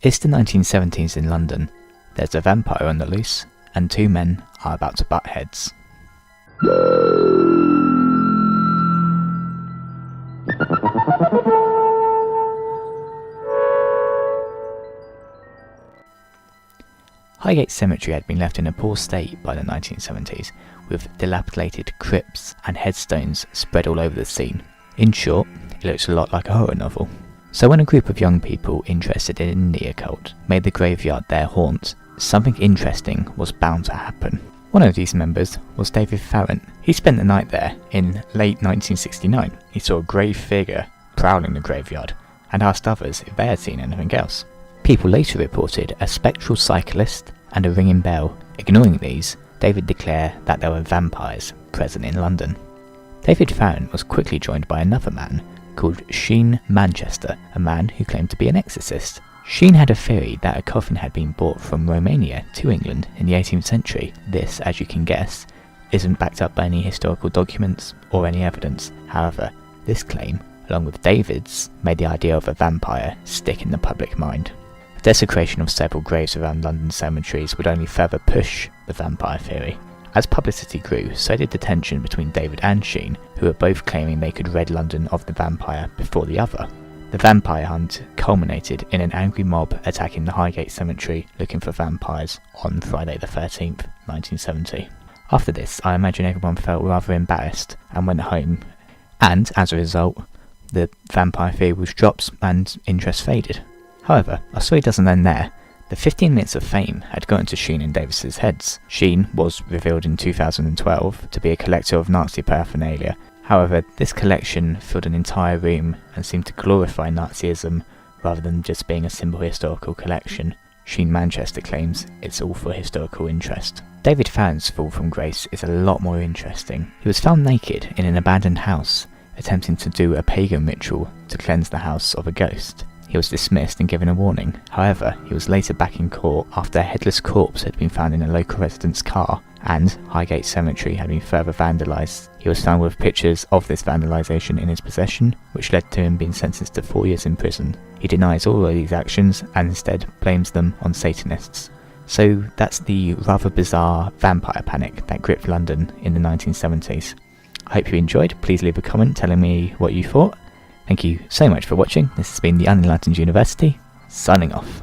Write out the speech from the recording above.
It's the 1970s in London. There's a vampire on the loose, and two men are about to butt heads. Highgate Cemetery had been left in a poor state by the 1970s, with dilapidated crypts and headstones spread all over the scene. In short, it looks a lot like a horror novel. So when a group of young people interested in the occult made the graveyard their haunt, something interesting was bound to happen. One of these members was David Farrant. He spent the night there in late 1969. He saw a grey figure prowling the graveyard and asked others if they had seen anything else. People later reported a spectral cyclist and a ringing bell. Ignoring these, David declared that there were vampires present in London. David Farrant was quickly joined by another man called Sheen Manchester, a man who claimed to be an exorcist. Sheen had a theory that a coffin had been brought from Romania to England in the 18th century. This, as you can guess, isn't backed up by any historical documents or any evidence. However, this claim, along with David's, made the idea of a vampire stick in the public mind. The desecration of several graves around London cemeteries would only further push the vampire theory. As publicity grew, so did the tension between David and Sheen, who were both claiming they could rid London of the vampire before the other. The vampire hunt culminated in an angry mob attacking the Highgate Cemetery looking for vampires on Friday the 13th, 1970. After this, I imagine everyone felt rather embarrassed and went home, and as a result, the vampire theory was dropped and interest faded. However, our story doesn't end there. The 15 minutes of fame had gotten to Sheen and Davis's heads. Sheen was revealed in 2012 to be a collector of Nazi paraphernalia. However, this collection filled an entire room and seemed to glorify Nazism rather than just being a simple historical collection. Sheen Manchester claims it's all for historical interest. David Farrant's fall from grace is a lot more interesting. He was found naked in an abandoned house, attempting to do a pagan ritual to cleanse the house of a ghost. He was dismissed and given a warning. However, he was later back in court after a headless corpse had been found in a local resident's car, and Highgate Cemetery had been further vandalised. He was found with pictures of this vandalisation in his possession, which led to him being sentenced to 4 years in prison. He denies all of these actions and instead blames them on Satanists. So that's the rather bizarre vampire panic that gripped London in the 1970s. I hope you enjoyed. Please leave a comment telling me what you thought. Thank you so much for watching. This has been the Unenlightened University, signing off.